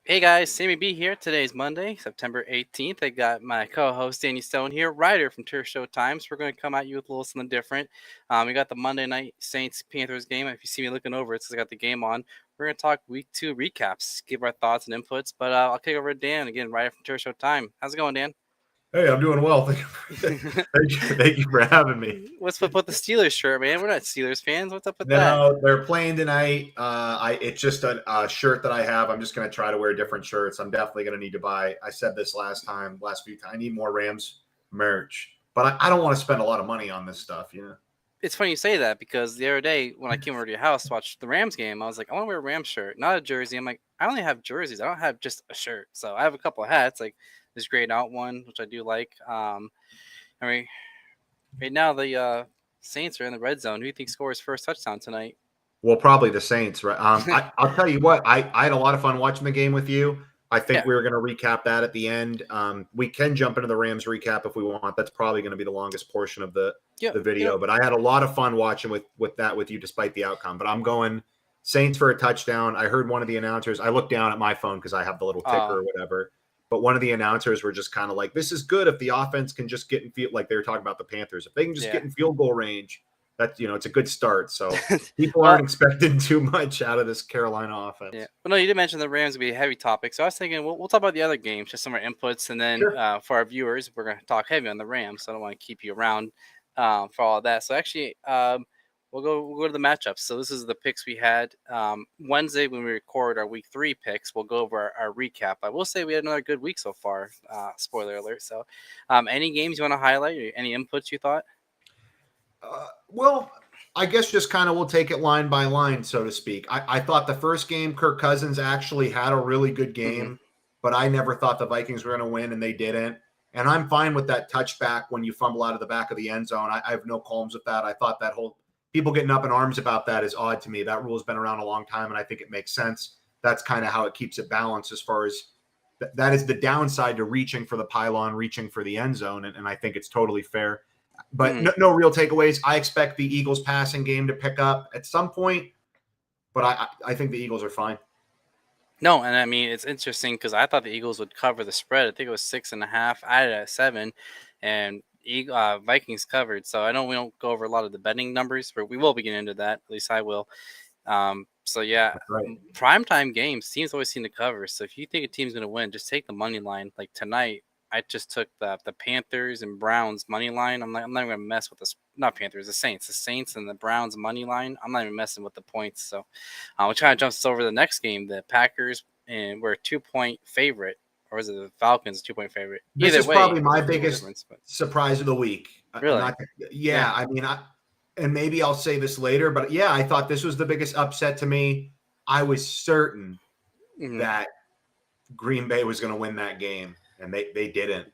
Hey guys, SamMeeBee here. Today's Monday, September 18th. I got my co-host Danny Stone here, writer from Turf Show Times. We're going to come at you with a little something different. We got the Monday night Saints-Panthers game. If you see me looking over, it's because I got the game on. We're going to talk Week 2 recaps, give our thoughts and inputs. But I'll kick over to Dan again, writer from Turf Show Time. How's it going, Dan? Hey, I'm doing well. Thank you for having me. What's up with the Steelers shirt, man? We're not Steelers fans. What's up with that? No, they're playing tonight. It's just a shirt that I have. I'm just going to try to wear different shirts. I'm definitely going to need to buy. I said this last few times. I need more Rams merch, but I don't want to spend a lot of money on this stuff. It's funny you say that because the other day when I came over to your house to watch the Rams game, I was like, I want to wear a Rams shirt, not a jersey. I'm like, I only have jerseys. I don't have just a shirt. So I have a couple of hats, like this grayed out one, which I do like. I mean, right now the Saints are in the red zone. Who do you think scores first touchdown tonight? Well, probably the Saints, right? I'll tell you what. I had a lot of fun watching the game with you. I think Yeah. we were going to recap that at the end. We can jump into the Rams recap if we want. That's probably going to be the longest portion of the Yep. video. But I had a lot of fun watching with that with you, despite the outcome. But I'm going Saints for a touchdown. I heard one of the announcers. I looked down at my phone because I have the little ticker or whatever. But one of the announcers were just kind of like, "This is good if the offense can just get in field." Like they were talking about the Panthers, if they can just get in field goal range. That's it's a good start. So people aren't expecting too much out of this Carolina offense. Yeah, but no, you did mention the Rams would be a heavy topic, so I was thinking we'll talk about the other games, just some of our inputs, and then Sure. for our viewers, we're going to talk heavy on the Rams. So I don't want to keep you around for all of that. So actually, we'll go to the matchups. So this is the picks we had Wednesday when we record our Week 3 picks. We'll go over our recap. I will say we had another good week so far. Spoiler alert. So, any games you want to highlight? Or any inputs you thought? Well, I guess just kind of we'll take it line by line, so to speak. I thought the first game, Kirk Cousins actually had a really good game, but I never thought the Vikings were going to win, and they didn't. And I'm fine with that touchback when you fumble out of the back of the end zone. I have no qualms with that. I thought that whole people getting up in arms about that is odd to me. That rule has been around a long time, and I think it makes sense. That's kind of how it keeps it balanced as far as that is the downside to reaching for the pylon, reaching for the end zone, and I think it's totally fair. But no real takeaways. I expect the Eagles passing game to pick up at some point, but I think the Eagles are fine. No, and I mean it's interesting because I thought the Eagles would cover the spread. I think it was 6.5. I had it at 7, and Vikings covered. So I know we don't go over a lot of the betting numbers, but we will be getting into that. At least I will. So yeah, Right. primetime games teams always seem to cover. So if you think a team's going to win, just take the money line. Like tonight, I just took the Panthers and Browns money line. I'm not going to mess with this. Not Panthers, the Saints and the Browns money line. I'm not even messing with the points. So we'll try to jump us over to the next game. The Packers and we're a 2-point favorite, or is it the Falcons 2-point favorite? This Either is way, probably my there's a biggest difference, but surprise of the week. really, Yeah, I mean, and maybe I'll say this later, but yeah, I thought this was the biggest upset to me. I was certain that Green Bay was going to win that game, and they didn't.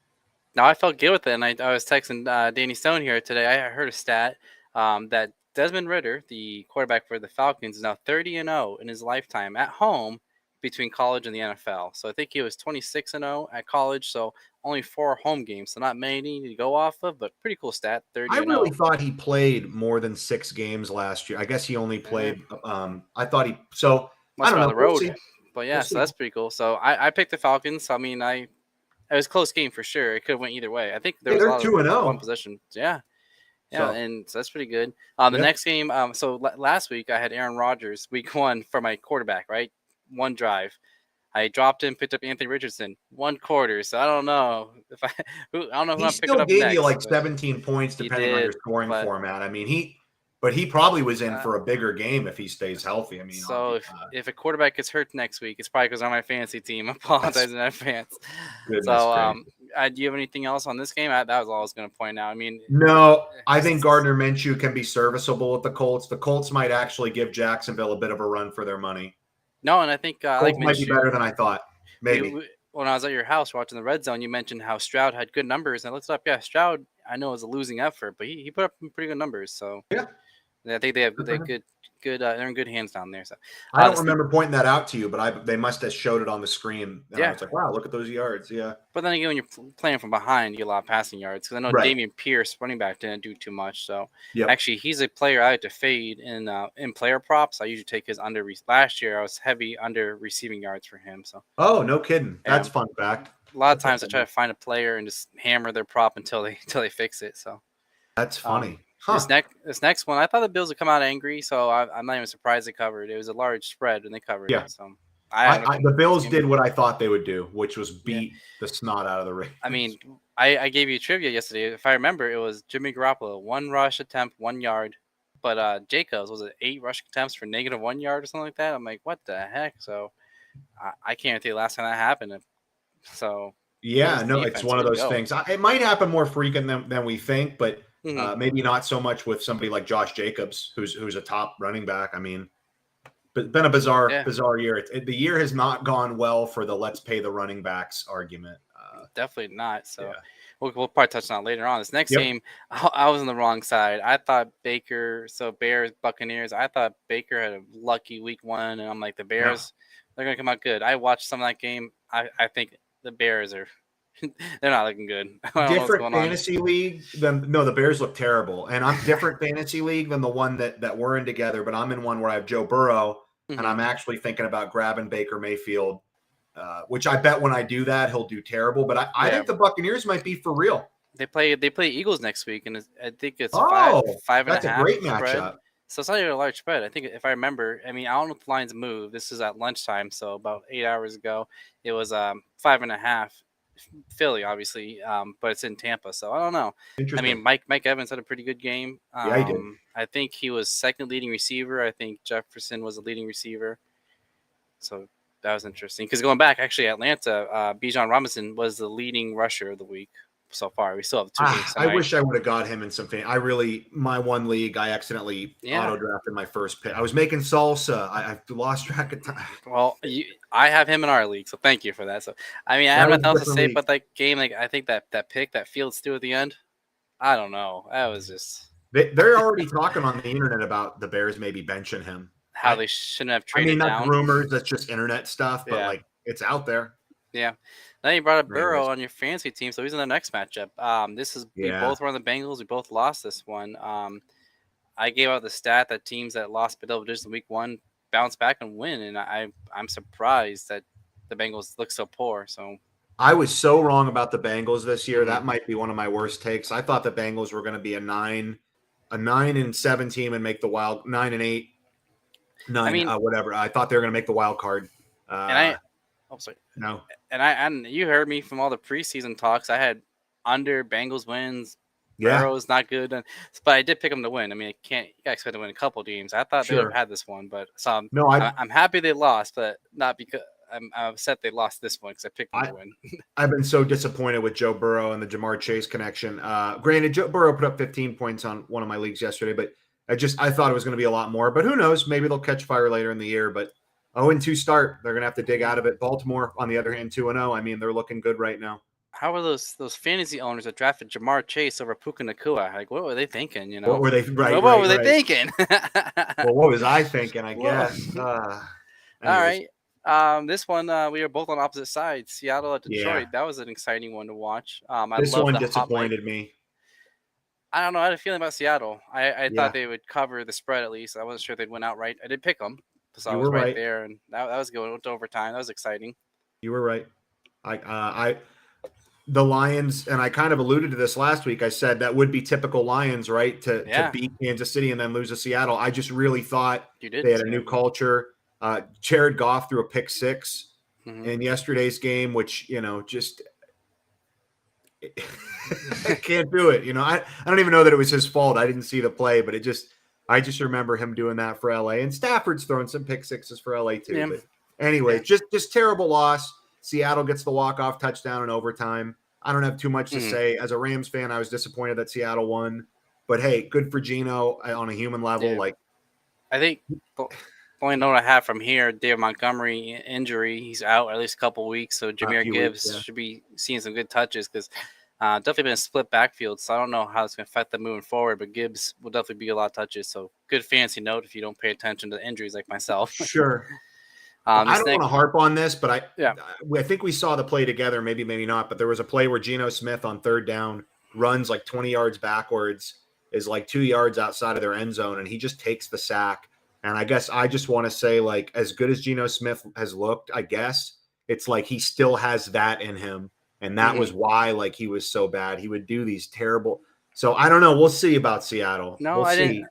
No, I felt good with it, and I was texting Danny Stone here today. I heard a stat that Desmond Ridder, the quarterback for the Falcons, is now 30-0 in his lifetime at home between college and the NFL. So I think he was 26-0 at college, so only 4 home games, so not many to go off of, but pretty cool stat, 30-0. I really thought he played more than 6 games last year. I guess he only played. I thought he. So must I don't be on know. the road, We'll see. but yeah, We'll so see. that's pretty cool. So I picked the Falcons. I mean, it was a close game for sure. It could have went either way. I think there was a They're lot of 1 2-0. possession. Yeah. Yeah, So, and so that's pretty good. The yeah. next game, so last week I had Aaron Rodgers, week 1 for my quarterback, right? 1 drive. I dropped him, picked up Anthony Richardson, 1 quarter. So I don't know if I don't know who He I'm picking still up gave you next, like but 17 points he depending on your did. scoring But format. I mean, he probably was in uh, for a bigger game if he stays healthy. I mean, so if a quarterback gets hurt next week, it's probably because I'm on my fantasy team. I apologize in advance. goodness So gracious. do you have anything else on this game? That was all I was going to point out. I mean, No, I think Gardner Minshew can be serviceable with the Colts. The Colts might actually give Jacksonville a bit of a run for their money. No, and I think I like Colts might be better Minshew. than I thought. Maybe. When I was at your house watching the red zone, you mentioned how Stroud had good numbers. And I looked up, yeah, Stroud, I know, is a losing effort, but he put up some pretty good numbers. So Yeah. I think they have good. They're in good hands down there. So I don't this, remember pointing that out to you, but they must have showed it on the screen, and I yeah. was like, "Wow, look at those yards!" Yeah, But then again, when you're playing from behind, you get a lot of passing yards. Because I know right. Damian Pierce, running back, didn't do too much. So Yep. actually, he's a player I like to fade in player props. I usually take his under. Last year, I was heavy under receiving yards for him. So Oh, no kidding. yeah, That's fun fact. a lot of That's a times I fun try to one. find a player and just hammer their prop until they fix it. So That's um, funny, huh? this next one, I thought the Bills would come out angry. So I'm not even surprised they covered. It was a large spread and they covered Yeah. it. So I have nothing The against Bills him. did what I thought they would do, which was Yeah. beat the snot out of the I Ravens. mean, I gave you trivia yesterday. If I remember, it was Jimmy Garoppolo, 1 rush attempt, 1 yard. But Jacobs was it 8 rush attempts for -1 yard or something like that. I'm like, what the heck? So I can't think the last time that happened. So Yeah, Bills no, it's defense, one of way to those go. things. It might happen more frequent than we think, but Hmm. maybe not so much with somebody like Josh Jacobs, who's a top running back. I mean, but been a bizarre Yeah, year. The year has not gone well for the let's pay the running backs argument. definitely not. So Yeah. we'll probably touch on it later on. This next Yep. game, I was on the wrong side. I thought Baker, so Bears, Buccaneers, I thought Baker had a lucky week 1, and I'm like, the Yeah. Bears, they're going to come out good. I watched some of that game. I think the Bears are, they're not looking good. I don't know what's Different going on. fantasy league than no, the Bears look terrible. And I'm different fantasy league than the one that we're in together, but I'm in one where I have Joe Burrow and Hmm. I'm actually thinking about grabbing Baker Mayfield. Which I bet when I do that, he'll do terrible. But I Yeah. think the Buccaneers might be for real. They play Eagles next week, and I think it's Oh, five and a that's a half great spread. matchup. So it's not even a large spread. I think if I remember, I mean, I don't know if the lines move. This is at lunchtime, so about 8 hours ago, it was 5.5. Philly, obviously, but it's in Tampa, so I don't know. I mean, Interesting. Mike Evans had a pretty good game. Yeah, he did. I think he was second leading receiver. I think Jefferson was the leading receiver. So that was interesting because going back, actually, Atlanta, Bijan Robinson was the leading rusher of the week so far. We still have 2 games I tonight. wish I would have got him in some fan. My one league, I accidentally Yeah. auto drafted my first pick. I was making salsa. I've lost track of time. Well, I have him in our league, so thank you for that. So, I mean, I have That was nothing a else to different say league. about that game. Like, I think that pick, that field stew at the end, I don't know. That was just They're already talking on the internet about the Bears maybe benching him. how they shouldn't have I mean, traded that's down. rumors. That's just internet stuff, but Yeah. like it's out there. Yeah. Then you brought up Burrow Anyways, on your fantasy team, so he's in the next matchup. We yeah. both were on the Bengals. We both lost this one. I gave out the stat that teams that lost by double digits in week 1 bounce back and win, and I'm surprised that the Bengals look so poor. So I was so wrong about the Bengals this year. mhm. That might be one of my worst takes. I thought the Bengals were going to be a 9-7 team and make the wild 9-8, I nine mean, whatever. I thought they were going to make the wild card. and oh sorry, No, and you heard me from all the preseason talks. I had under Bengals wins. yeah, Burrow's not good, but I did pick them to win. I mean, I can't. You gotta expect to win a couple games. I thought they would have sure. had this one, but so No, I'm happy they lost, but not because I'm upset they lost this one because I picked them I to win. I've been so disappointed with Joe Burrow and the Jamar Chase connection. Granted, Joe Burrow put up 15 points on one of my leagues yesterday, but I thought it was going to be a lot more. But who knows? Maybe they'll catch fire later in the year. But 0-2 start, they're going to have to dig out of it. Baltimore, on the other hand, 2-0. I mean, they're looking good right now. How are those fantasy owners that drafted Jamar Chase over Puka Nakua? Like, what were they thinking? You What know, were they? Right, what were right, they right. thinking? Well, what was I thinking? I Whoa. guess. All Anyways, right. This one we were both on opposite sides. Seattle at yeah, Detroit. That was an exciting one to watch. I this love one the hot mic. disappointed me. I don't know. I had a feeling about Seattle. I Yeah, thought they would cover the spread at least. I wasn't sure they'd win outright. I did pick them, so I you was were right right. there, and that was going to overtime. That was exciting. You were right. The Lions, and I kind of alluded to this last week. I said that would be typical Lions, right? To Yeah, beat Kansas City and then lose to Seattle. I just really thought you did they had a say new that. culture. Jared Goff threw a pick six Mm-hmm. in yesterday's game, which just can't do it. I don't even know that it was his fault. I didn't see the play, but I just remember him doing that for LA. And Stafford's throwing some pick sixes for LA too. Yeah, But anyway, yeah. just terrible loss. Seattle gets the walk-off touchdown in overtime. I don't have too much to Mm-hmm. say. As a Rams fan, I was disappointed that Seattle won. But hey, good for Geno on a human level. Yeah. Like, I think the only note I have from here, David Montgomery injury, he's out at least a couple weeks. So Jameer few weeks, Gibbs yeah. should be seeing some good touches because Definitely been a split backfield, so I don't know how it's going to affect them moving forward. But Gibbs will definitely be a lot of touches. So good fancy note if you don't pay attention to injuries like myself. Sure. Well, I This don't want next, to harp on this, but yeah. I think we saw the play together, maybe not. But there was a play where Geno Smith on third down runs like 20 yards backwards, is like 2 yards outside of their end zone, and he just takes the sack. And I guess I just want to say, like, as good as Geno Smith has looked, I guess it's like he still has that in him, and that was why like he was so bad. He would do these terrible. So I don't know. We'll see about Seattle. No, We'll I didn't. see.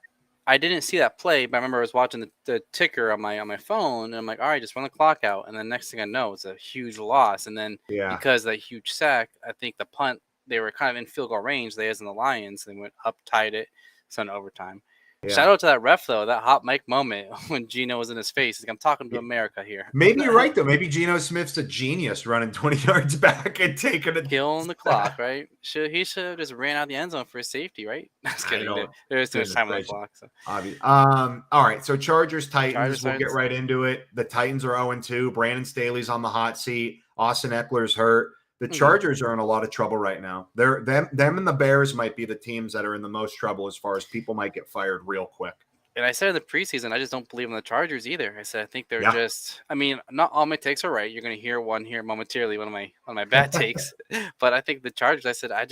I didn't see that play, but I remember I was watching the ticker on my phone, and I'm like, all right, just run the clock out. And then next thing I know, it's a huge loss. And then Yeah. because of that huge sack, I think the punt, they were kind of in field goal range, they as in the Lions. They went up, tied it, so in overtime. Shout Yeah. out to that ref, though, that hot mic moment when Gino was in his face. Like, I'm talking to America here. Maybe you're right, though. Maybe Geno Smith's a genius running 20 yards back and taking a Killing the clock, right? He should have just ran out the end zone for his safety, right? Just I kidding. don't. There's too much Goodness time on the gracious. clock. So. Obvious. All right. So Chargers, Chargers, Titans. We'll get Titans. right into it. The Titans are 0-2. Brandon Staley's on the hot seat. Austin Eckler's hurt. The Chargers are in a lot of trouble right now. Them and the Bears might be the teams that are in the most trouble as far as people might get fired real quick. And I said in the preseason, I just don't believe in the Chargers either. I said I think they're just. I mean, not all my takes are right. You're going to hear one here momentarily, one of my bad takes. But I think the Chargers. I said I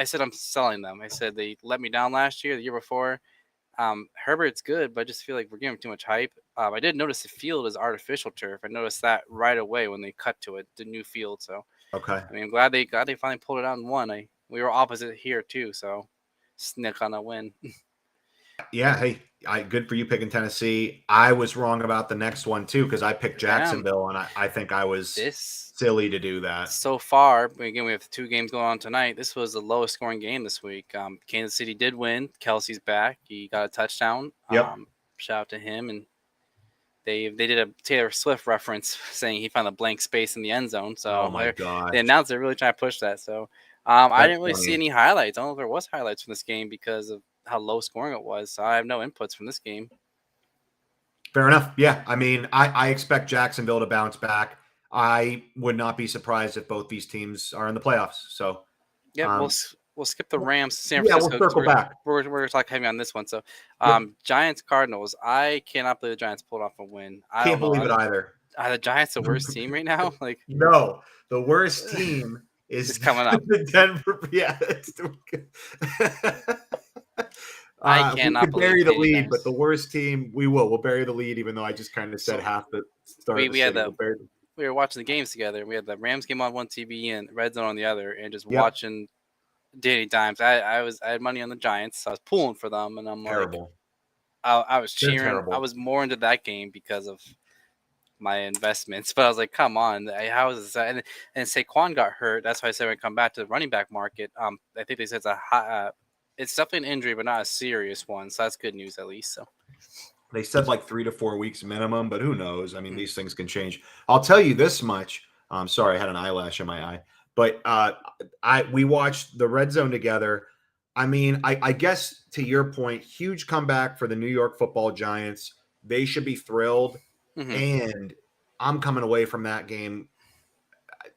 said I'm selling them. I said they let me down last year, the year before. Herbert's good, but I just feel like we're giving him too much hype. I did notice the field is artificial turf. I noticed that right away when they cut to it, the new field. So Okay. I mean, I'm glad they finally pulled it out and won. We were opposite here too, so snick on a win. Yeah. Hey, good for you picking Tennessee. I was wrong about the next one too because I picked Jacksonville, and I think I was silly to do that. So far, again, we have 2 games going on tonight. This was the lowest scoring game this week. Kansas City did win. Kelsey's back. He got a touchdown. Yep. Shout out to him. And they did a Taylor Swift reference saying he found a blank space in the end zone. So oh my god, they announced they're really trying to push that. So I didn't really see any highlights. I don't know if there was highlights from this game because of how low scoring it was. So I have no inputs from this game. Fair enough. Yeah. I mean, I expect Jacksonville to bounce back. I would not be surprised if both these teams are in the playoffs. So yeah, we'll skip the Rams, San Francisco. Yeah, we'll circle back. We're going to talk heavy on this one. So, Giants, Cardinals. I cannot believe the Giants pulled off a win. I can't believe it either. Are the Giants the worst team right now? Like no, the worst team is coming up. The Denver. Yeah. I cannot we could bury the lead, but the worst team we'll bury the lead, even though I just kind of said half the start. We were watching the games together. We had the Rams game on one TV and Red Zone on the other, and just watching Danny Dimes. I had money on the Giants, so I was pulling for them, and I'm terrible. Like, I was cheering. I was more into that game because of my investments, but I was like, come on, how is this? And Saquon got hurt. That's why I said when I come back to the running back market. I think they said it's definitely an injury, but not a serious one. So that's good news at least. So. They said like 3 to 4 weeks minimum, but who knows? I mean, these things can change. I'll tell you this much. I'm sorry, I had an eyelash in my eye, but we watched the Red Zone together. I mean, I guess to your point, huge comeback for the New York Football Giants. They should be thrilled, and I'm coming away from that game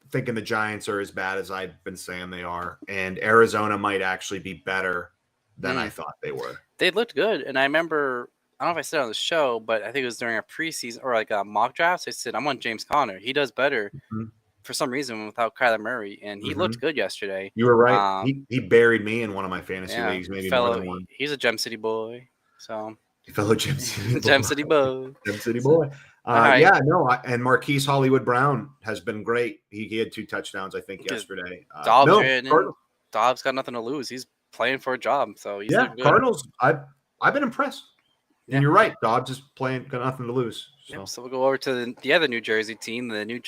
thinking the Giants are as bad as I've been saying they are, and Arizona might actually be better than I thought they were. They looked good, and I remember. I don't know if I said it on the show, but I think it was during a preseason or like a mock draft. I said, I'm on James Conner. He does better for some reason without Kyler Murray, and he looked good yesterday. You were right. He buried me in one of my fantasy leagues, maybe more than one. He's a Gem City boy. So fellow Gem City boy. Gem City boy. Gem City boy. Yeah, no, and Marquise Hollywood Brown has been great. He had 2 touchdowns, I think, yesterday. Dobbs got nothing to lose. He's playing for a job, so he's Cardinals. I've been impressed. And you're right. Dobbs is playing, got nothing to lose. So we'll go over to the other New Jersey team, the New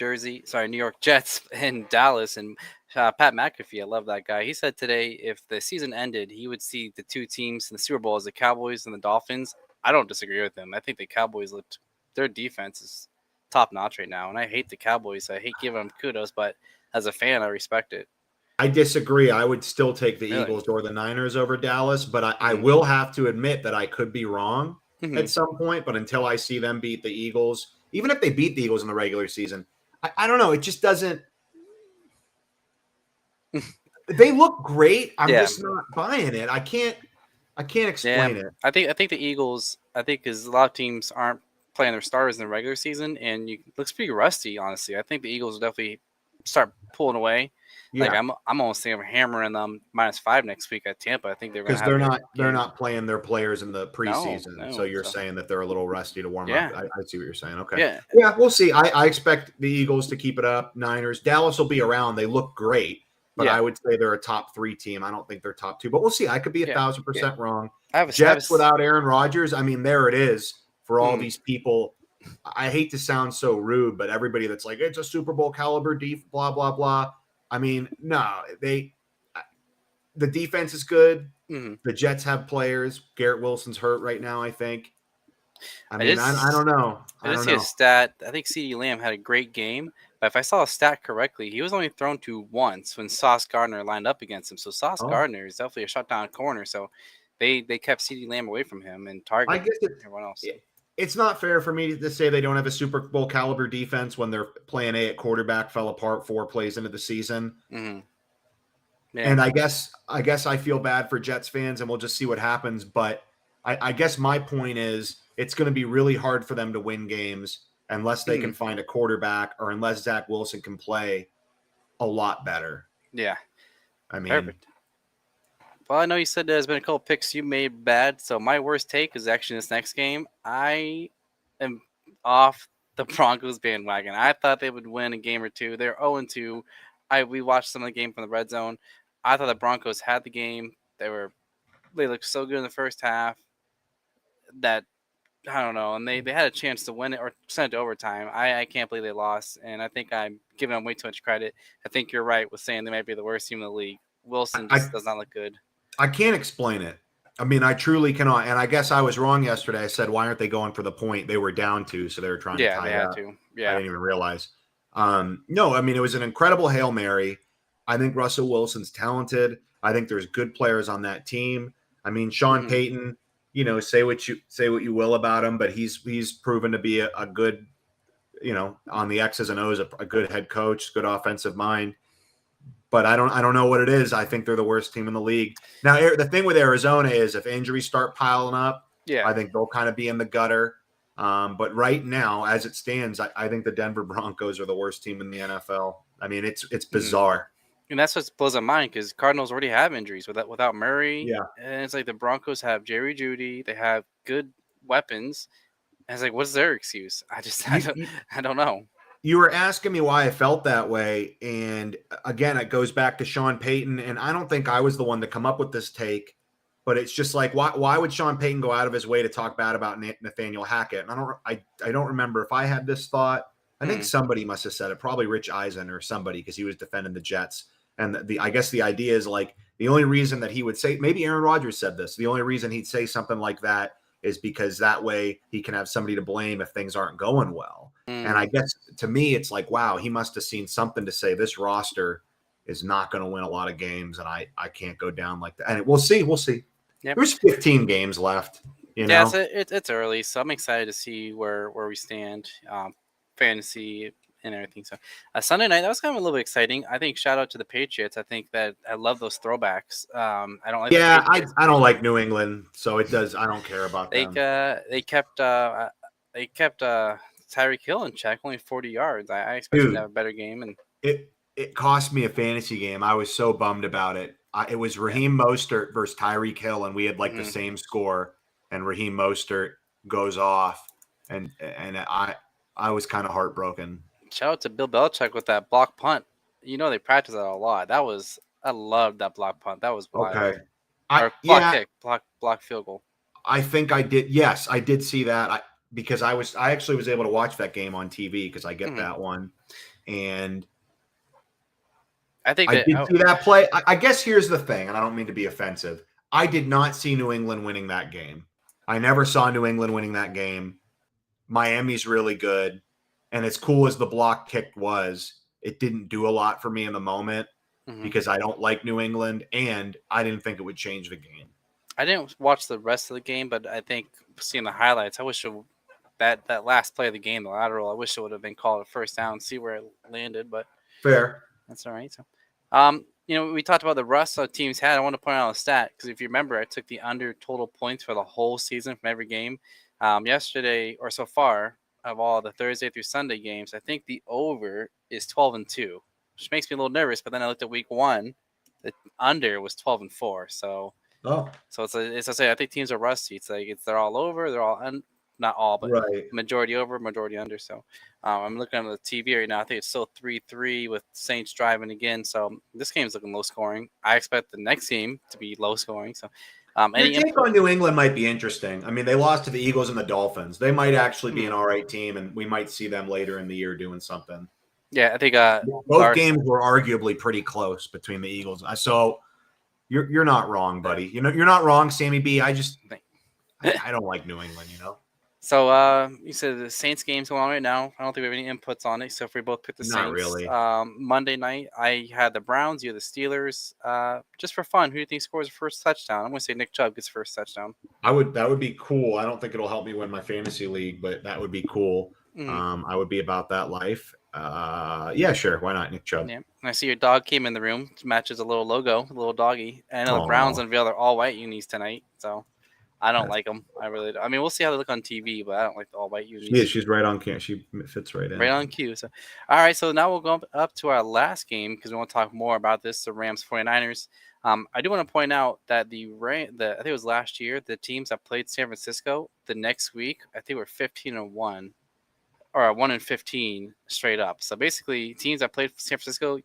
York Jets in Dallas. And Pat McAfee, I love that guy. He said today if the season ended, he would see the 2 teams in the Super Bowl as the Cowboys and the Dolphins. I don't disagree with him. I think the Cowboys their defense is top notch right now. And I hate the Cowboys. I hate giving them kudos, but as a fan, I respect it. I disagree. I would still take the Eagles or the Niners over Dallas, but I will have to admit that I could be wrong at some point. But until I see them beat the Eagles, even if they beat the Eagles in the regular season, I don't know. It just doesn't. They look great. I'm Yeah, just not buying it. I can't yeah. explain it. I think the Eagles. I think because a lot of teams aren't playing their starters in the regular season, and it looks pretty rusty. Honestly, I think the Eagles will definitely start pulling away. Like Yeah, I'm almost thinking of hammering them -5 next week at Tampa. I think they're gonna because have a good they're game. not playing their players in the No, preseason. So no. you're So saying that they're a little rusty to warm up. yeah, I see what you're saying. Okay. yeah. Yeah, we'll see. I expect the Eagles to keep it up. Niners, Dallas will be around. They look great, but Yeah, I would say they're a top 3 team. I don't think they're top 2, but we'll see. I could be yeah, yeah. 1,000% wrong. I have Jets without Aaron Rodgers. I mean, there it is for all mm, these people. I hate to sound so rude, but everybody that's like it's a Super Bowl caliber blah blah blah. I mean, no, the defense is good. mm. The Jets have players. Garrett Wilson's hurt right now, I think. I I mean, I just don't know. I I did don't see a know. stat. I think CeeDee Lamb had a great game, but if I saw a stat correctly, he was only thrown to once when Sauce Gardner lined up against him. So Sauce Oh, Gardner is definitely a shutdown corner. So they kept CeeDee Lamb away from him and I targeted guess everyone else. it's not fair for me to say they don't have a Super Bowl caliber defense when their plan A at quarterback fell apart 4 plays into the season. Hmm. Yeah. And I guess I feel bad for Jets fans, and we'll just see what happens. But I guess my point is it's going to be really hard for them to win games unless they Hmm. can find a quarterback or unless Zach Wilson can play a lot better. Yeah. I mean, Perfect. Well, I know you said there's been a couple picks you made bad, so my worst take is actually this next game. I am off the Broncos bandwagon. I thought they would win a game or two. They're 0-2. We watched some of the game from the red zone. I thought the Broncos had the game. They looked so good in the first half that I don't know, and they had a chance to win it or send it to overtime. I can't believe they lost, and I think I'm giving them way too much credit. I think you're right with saying they might be the worst team in the league. Wilson I just does not look good. I can't explain it. I mean, I truly cannot. And I guess I was wrong yesterday. I said, why aren't they going for the point? They were down 2, so they were trying to Yeah, tie they it had up. to. I Yeah. didn't even realize. No, I mean, it was an incredible Hail Mary. I think Russell Wilson's talented. I think there's good players on that team. I mean, Sean Hmm. Payton, say what you will about him, but he's proven to be a good, on the X's and O's, a good head coach, good offensive mind. But I don't know what it is. I think they're the worst team in the league. Now, the thing with Arizona is if injuries start piling up, Yeah. I think they'll kind of be in the gutter. But right now, as it stands, I think the Denver Broncos are the worst team in the NFL. I mean, it's Hmm. bizarre. And that's what blows my mind because Cardinals already have injuries without Murray, Yeah. and it's like the Broncos have Jerry Judy. They have good weapons. And it's like, what's their excuse? I You, don't, you I don't know. you were asking me why I felt that way, and again, it goes back to Sean Payton. And I don't think I was the one to come up with this take, but it's just like why would Sean Payton go out of his way to talk bad about Nathaniel Hackett? And I don't remember if I had this thought. I think Hmm. somebody must have said it, probably Rich Eisen or somebody, because he was defending the Jets. And I guess the idea is like the only reason that he would say, maybe Aaron Rodgers said this, the only reason he'd say something like that is because that way he can have somebody to blame if things aren't going well. And I Hmm. guess to me, it's like, wow, he must have seen something to say this roster is not going to win a lot of games, and I can't go down like that. And we'll see, we'll see. Yep. There's 15 games left, you Yeah, know. it's early, so I'm excited to see where we stand, fantasy and everything. So, Sunday night that was kind of a little bit exciting. I think shout out to the Patriots. I think that I love those throwbacks. I don't like the Yeah, I, Patriots. I don't like New England, so it does. I don't care about They them. uh they kept uh they kept Tyreek Hill in check, only 40 yards. I expected him to Dude, have a better game, and it cost me a fantasy game. I was so bummed about it. It was yeah. Raheem Mostert versus Tyreek Hill, and we had like the Mm. same score. And Raheem Mostert goes off, and I was kind of heartbroken. Shout out to Bill Belichick with that block punt. You know they practice that a lot. I loved that block punt. That was wild. Okay, I Or block yeah, kick, block field goal. I think I did. Yes, I did see that. Because I actually was able to watch that game on TV because I get Hmm. that one, and I think I that did see that play. I guess here's the thing, and I don't mean to be offensive. I did not see New England winning that game. I never saw New England winning that game. Miami's really good, and as cool as the block kick was, it didn't do a lot for me in the moment mhm. because I don't like New England, and I didn't think it would change the game. I didn't watch the rest of the game, but I think seeing the highlights, I wish that last play of the game, the lateral, I wish it would have been called a first down. See where it landed, but Fair. that's all right. So, we talked about the rust that teams had. I want to point out a stat because if you remember, I took the under total points for the whole season from every game. Yesterday or so far of all the Thursday through Sunday games, I think the over is 12-2, which makes me a little nervous. But then I looked at week one, the under was 12-4. Oh, So it's I say I think teams are rusty. They're all over. They're all not all, but right. majority over, majority under. So I'm looking on the TV right now. I think it's still 3-3 with Saints driving again. So this game's looking low scoring. I expect the next game to be low scoring. So Your any take on New England might be interesting. I mean, they lost to the Eagles and the Dolphins. They might actually be an all right team, and we might see them later in the year doing something. Yeah, I think both games were arguably pretty close between the Eagles. So you're not wrong, buddy. You know, you're not wrong, Sammy B. I don't like New England, So you said the Saints game's going on right now. I don't think we have any inputs on it, so if we both picked the Not Saints. really. Monday night, I had the Browns. You had the Steelers. Just for fun, who do you think scores the first touchdown? I'm going to say Nick Chubb gets first touchdown. That would be cool. I don't think it'll help me win my fantasy league, but that would be cool. I would be about that life. Yeah, sure. Why not, Nick Chubb? Yeah. I see your dog came in the room. Matches a little logo, a little doggy. And I know the Browns unveil their all-white unis tonight, so I don't like them. I mean, we'll see how they look on TV, but I don't like the all-white unis. Yeah, she's right on cue. She fits right in. Right on cue. So, all right. So now we'll go up to our last game because we want to talk more about this. The Rams 49ers. I do want to point out that I think it was last year, the teams that played San Francisco the next week, I think were 15-1 or 1-15 straight up. So basically, teams that played San Francisco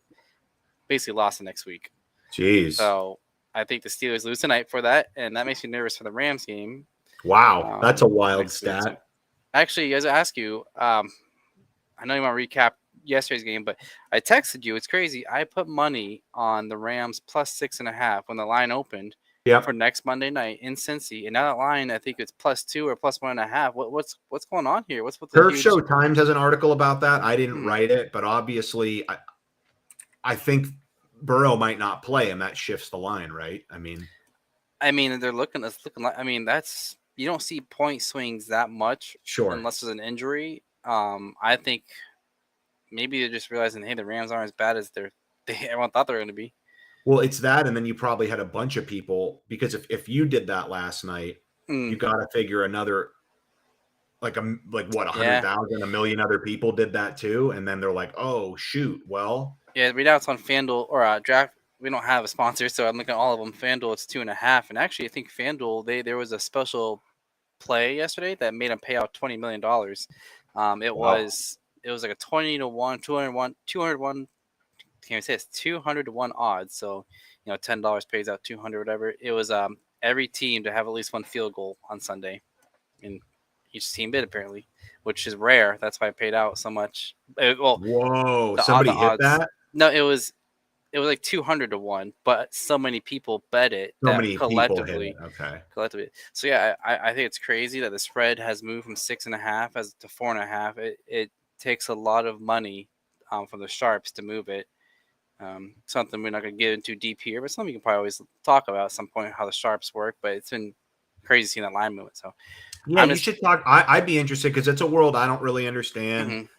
basically lost the next week. Jeez. So I think the Steelers lose tonight for that, and that makes me nervous for the Rams game. Wow, that's a wild stat. So, actually, as I ask you, I know you want to recap yesterday's game, but I texted you. It's crazy. I put money on the Rams plus 6.5 when the line opened for next Monday night in Cincy, and now that line I think it's +2 or +1.5. What's going on here? What's with the Turf Show Times has an article about that. I didn't write it, but obviously, I think Burrow might not play, and that shifts the line, right? I mean, they're looking like. I mean, that's you don't see point swings that much, unless there's an injury. I think maybe they're just realizing, hey, the Rams aren't as bad as everyone thought they were going to be. Well, it's that, and then you probably had a bunch of people because if you did that last night, you got to figure another like 100,000, a million other people did that too, and then they're like, oh shoot, well, yeah, right now it's on FanDuel or Draft. We don't have a sponsor, so I'm looking at all of them. FanDuel, it's 2.5, and actually, I think FanDuel there was a special play yesterday that made them pay out $20 million. It was like a 20-1, 201. Can I say it's 200-1 odds? So $10 pays out 200, whatever. It was every team to have at least one field goal on Sunday, and each team did apparently, which is rare. That's why I paid out so much. Whoa! Somebody hit that? No, it was like 200-1, but so many people bet it collectively. Okay. Collectively. So yeah, I think it's crazy that the spread has moved from 6.5 to 4.5. It takes a lot of money from the sharps to move it. Something we're not going to get into deep here, but something we can probably always talk about at some point how the sharps work. But it's been crazy seeing that line movement. So yeah, you should talk. I'd be interested because it's a world I don't really understand.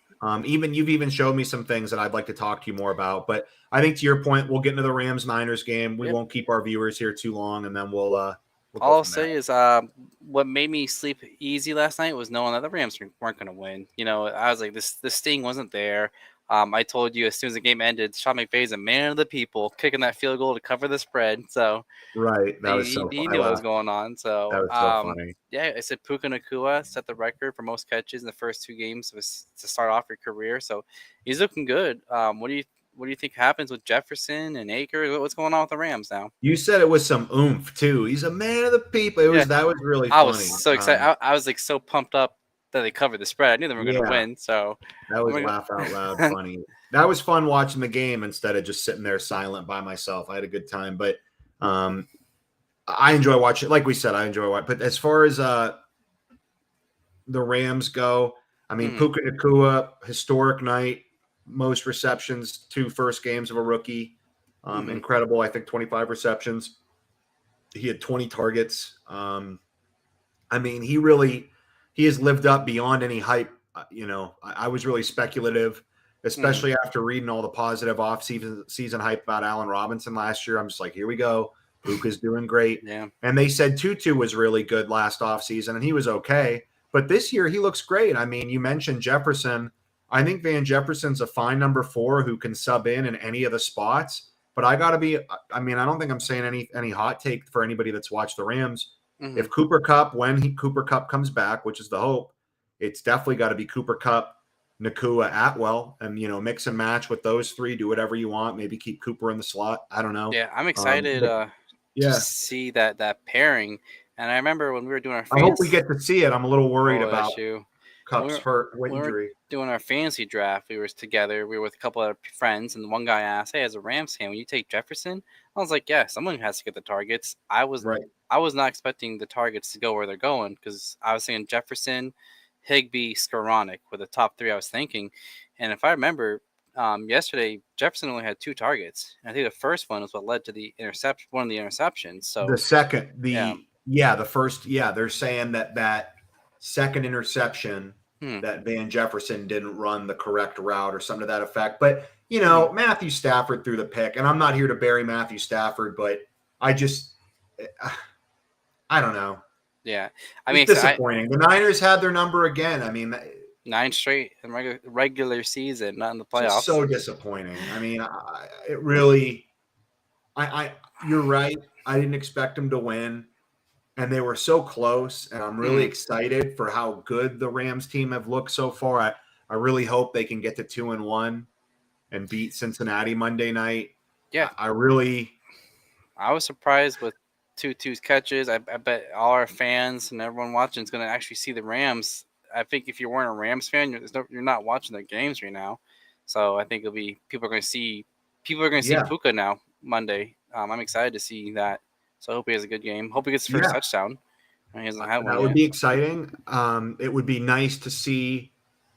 You've even showed me some things that I'd like to talk to you more about. But I think to your point, we'll get into the Rams-Niners game. We won't keep our viewers here too long, and then we'll all I'll say is what made me sleep easy last night was knowing that the Rams weren't going to win. I was like, this sting wasn't there. I told you as soon as the game ended, Sean McVay's a man of the people, kicking that field goal to cover the spread. So right, that was so funny. He knew what was going on. So that was so funny. Yeah, I said Puka Nacua set the record for most catches in the first 2 games to start off your career. So he's looking good. What do you think happens with Jefferson and Akers? What's going on with the Rams now? You said it was some oomph too. He's a man of the people. That was really funny. I was so excited. I was like so pumped up that they covered the spread. I knew they were going to win. So that was laugh out loud funny. That was fun watching the game instead of just sitting there silent by myself. I had a good time, but I enjoy watching. Like we said, I enjoy watching. But as far as the Rams go, I mean, Puka Nacua, historic night, most receptions, 2 first games of a rookie, incredible. I think 25 receptions. He had 20 targets. I mean, he has lived up beyond any hype. I was really speculative Mm. especially after reading all the positive off-season hype about Allen Robinson last year. I'm just like, here we go. Puka's doing great. Yeah. And they said Tutu was really good last offseason, and he was okay. But this year, he looks great. I mean, you mentioned Jefferson. I think Van Jefferson's a fine number 4 who can sub in any of the spots. But I got to be – I mean, I don't think I'm saying any hot take for anybody that's watched the Rams. Mm-hmm. If Cooper Kupp, Cooper Kupp comes back, which is the hope, it's definitely got to be Cooper Kupp, Nakua, Atwell, and, mix and match with those 3. Do whatever you want. Maybe keep Cooper in the slot. I don't know. Yeah, I'm excited to Yeah. see that pairing. And I remember when we were doing our I hope we fantasy. get to see it. I'm a little worried Oh, about issue. When Kupp's hurt we were injury. doing our fantasy draft, we were together. We were with a couple of friends, and one guy asked, "Hey, as a Rams fan, when you take Jefferson?" I was like, "Yeah, someone has to get the targets." Right. I was not expecting the targets to go where they're going because I was saying Jefferson, Higbee, Skoranek were the top 3 I was thinking. And if I remember, yesterday Jefferson only had 2 targets. And I think the first one was what led to the interception, one of the interceptions. The So second, yeah, the first, they're saying that second interception hmm. that Van Jefferson didn't run the correct route or something to that effect. But, Hmm. Matthew Stafford threw the pick, and I'm not here to bury Matthew Stafford, but I just, I don't know. Yeah, I It's mean, disappointing. The Niners had their number again. I mean, 9 straight in regular season, not in the just playoffs. so disappointing. I mean, it really, you're right. I didn't expect them to win, and they were so close. And I'm really Hmm. excited for how good the Rams team have looked so far. I really hope they can get to 2-1 and beat Cincinnati Monday night. Yeah, I really, I was surprised with Tutu's catches. I bet all our fans and everyone watching is going to actually see the Rams. I think if you weren't a Rams fan, you're not watching their games right now. So I think people are going to see yeah, Puka now Monday. I'm excited to see that. So I hope he has a good game. Hope he gets his first yeah, touchdown. He hasn't had one that would yet. be exciting. It would be nice to see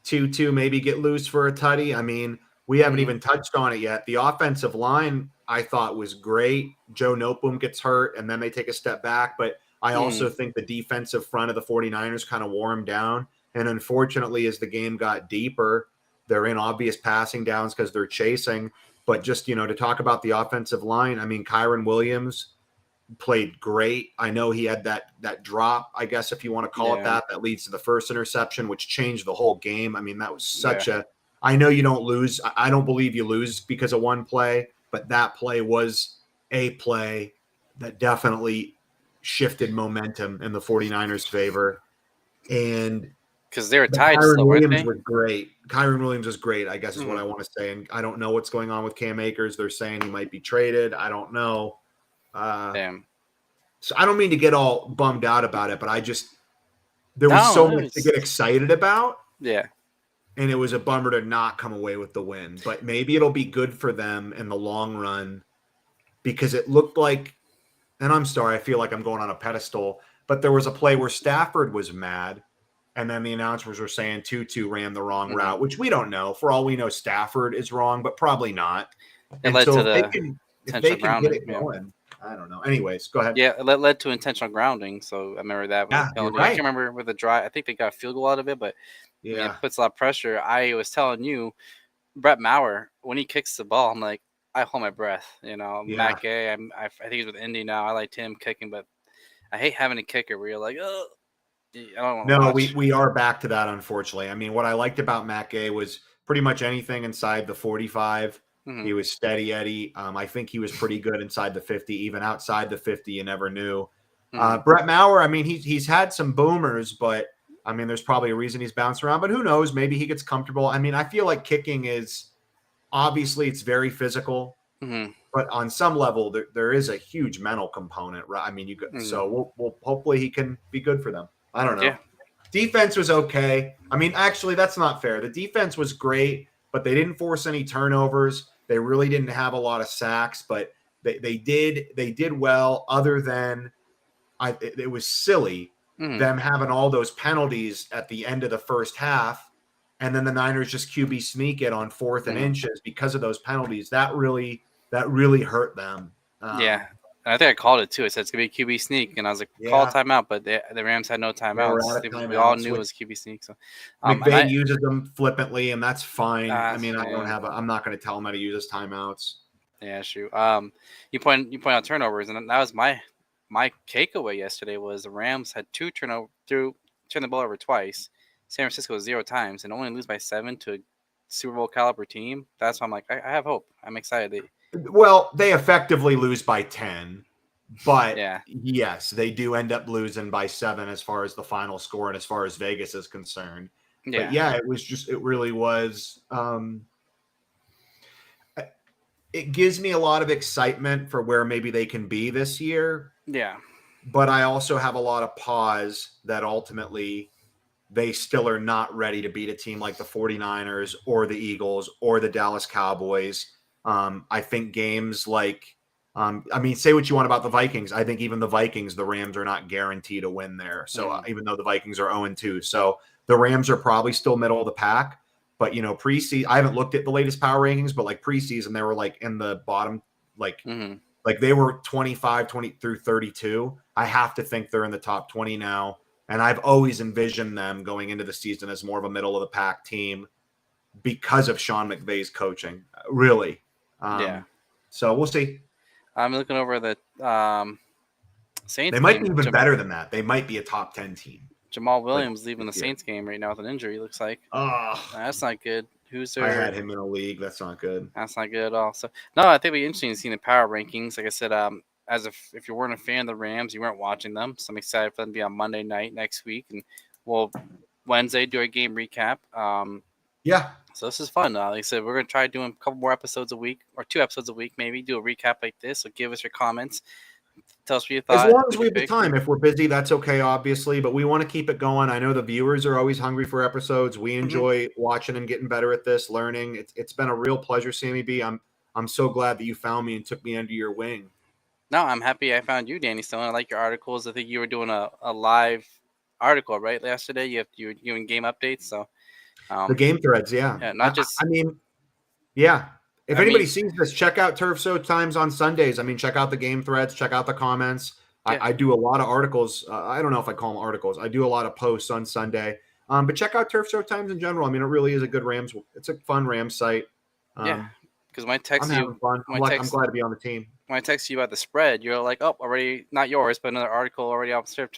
Tutu maybe get loose for a tutty. I mean, we haven't Mm-hmm. even touched on it yet. The offensive line I thought was great. Joe Noteboom gets hurt, and then they take a step back. But I Mm-hmm. also think the defensive front of the 49ers kind of wore him down. And unfortunately, as the game got deeper, they're in obvious passing downs because they're chasing. But just, to talk about the offensive line, I mean, Kyron Williams played great. I know he had that drop, I guess if you want to call it Yeah. that leads to the first interception, which changed the whole game. I mean, that was Yeah. such a I know you don't lose. I don't believe you lose because of one play, but that play was a play that definitely shifted momentum in the 49ers' favor. And Because they were but tied Kyron still, weren't Williams they? was great. Kyron Williams was great, I guess is what Mm-hmm. I want to say. And I don't know what's going on with Cam Akers. They're saying he might be traded. I don't know. Damn. So I don't mean to get all bummed out about it, but there was No, so it much to was. get excited about, Yeah. and it was a bummer to not come away with the win. But maybe it'll be good for them in the long run because it looked like, and I'm sorry, I feel like I'm going on a pedestal, but there was a play where Stafford was mad, and then the announcers were saying Tutu ran the wrong Mm-hmm. route, which we don't know. For all we know, Stafford is wrong, but probably not. It And led so to if they the can intentional get grounding. it Yeah. going, I don't know. Anyways, go ahead. Yeah, it led to intentional grounding. So I remember that was a Yeah, you're penalty. I can't right. remember with the drive. I think they got a field goal out of it, but I mean, it Yeah. puts a lot of pressure. I was telling you, Brett Maurer, when he kicks the ball, I'm like, I hold my breath. Yeah. Matt Gay, I think he's with Indy now. I liked him kicking, but I hate having a kicker where you're like, oh, I don't want to No, we watch. we are back to that, unfortunately. I mean, what I liked about Matt Gay was pretty much anything inside the 45. Hmm. He was steady Eddie. I think he was pretty good inside the 50, even outside the 50. You never knew. Hmm. Brett Maurer, I mean, he's had some boomers, but I mean, there's probably a reason he's bounced around. But who knows? Maybe he gets comfortable. I mean, I feel like kicking is obviously it's very physical, Hmm. but on some level, there is a huge mental component, right? I mean, Hmm. so we'll hopefully he can be good for them. I don't know. Yeah. Defense was okay. I mean, actually, that's not fair. The defense was great, but they didn't force any turnovers. They really didn't have a lot of sacks, but they did well. Other than it was silly Hmm. them having all those penalties at the end of the first half, and then the Niners just QB sneak it on fourth and Hmm. inches because of those penalties. That really hurt them. Yeah. I think I called it too. I said it's gonna be a QB sneak, and I was like, call a Yeah, timeout, but the Rams had no they were out timeouts. of We all timeouts, knew it which was QB sneak. So, and McVay I uses them flippantly, and that's fine. I mean, yeah. I'm not going to tell him how to use his timeouts. Yeah, shoot. You point out turnovers, and that was my takeaway yesterday was the Rams had turned the ball over twice. San Francisco 0 times, and only lose by 7 to a Super Bowl caliber team. That's why I'm like, I have hope. I'm excited. Well, they effectively lose by 10, but Yeah, yes, they do end up losing by 7 as far as the final score and as far as Vegas is concerned. But yeah, yeah, it really was. It gives me a lot of excitement for where maybe they can be this year. yeah, But I also have a lot of pause that ultimately they still are not ready to beat a team like the 49ers or the Eagles or the Dallas Cowboys. I think games like, I mean, say what you want about the Vikings. I think even the Vikings, the Rams are not guaranteed to win there. So even though the Vikings are 0-2, so the Rams are probably still middle of the pack. But preseason, I haven't looked at the latest power rankings, but like preseason, they were like in the bottom, like mm-hmm. like they were 25, 20 through 32. I have to think they're in the top 20 now. And I've always envisioned them going into the season as more of a middle of the pack team because of Sean McVay's coaching, really. Yeah. So we'll see. I'm looking over the Saints They might be game. even better than that. They might be a top 10 team. Jamal Like Williams leaving the this year. Saints game right now with an injury. Looks like Oh, that's not good. Who's I their? had him in a league. That's not good. That's not good at all. So no, I think it'd be interesting to see the power rankings. Like I said, as if you weren't a fan of the Rams, you weren't watching them. So I'm excited for them to be on Monday night next week, and we'll Wednesday do a game recap. Yeah. So this is fun. Like I said, we're gonna try doing a couple more episodes a week or 2 episodes a week, maybe do a recap like this. So give us your comments. Tell us what you As thought. long as Who'd we you have the pick? time. If we're busy, that's okay, obviously, but we want to keep it going. I know the viewers are always hungry for episodes. We Mm-hmm. enjoy watching and getting better at this, learning. It's been a real pleasure, Sammy B. I'm so glad that you found me and took me under your wing. No, I'm happy I found you, Danny Stone. I like your articles. I think you were doing a live article right yesterday. You were doing game updates. So The game threads, yeah. yeah, not just. I mean, yeah. If I anybody mean, sees this, check out Turf So Times on Sundays. I mean, check out the game threads, check out the comments. yeah, I do a lot of articles. I don't know if I call them articles. I do a lot of posts on Sunday. But check out Turf So Times in general. I mean, it really is a good Rams. It's a fun Rams site. yeah. Because when I I'm text having you, fun. I'm glad to be on the team. when I text you about the spread, you're like, oh, already not yours, but another article already off Turf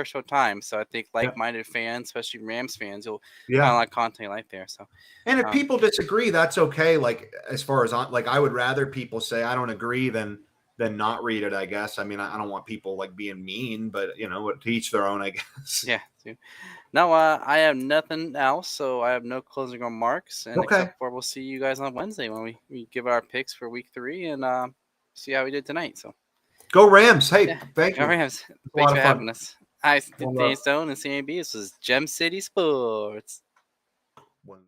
Show Time. So I think Yeah. like-minded fans, especially Rams fans, you'll Yeah. find a lot of content like there. So And if people disagree, that's okay. Like as far as like, I would rather people say I don't agree than not read it. I guess. I mean, I don't want people like being mean, but to each their own, I guess. yeah. No, I have nothing else, so I have no closing remarks, and Okay. except for we'll see you guys on Wednesday when we give our picks for week 3 and see how we did tonight. So Go Rams. Hey, yeah, thank you. Rams. It's a Thanks lot for of fun. having us. Hi, One Danny love. Stone and SamMeeBee. This was Gem City Sports. One.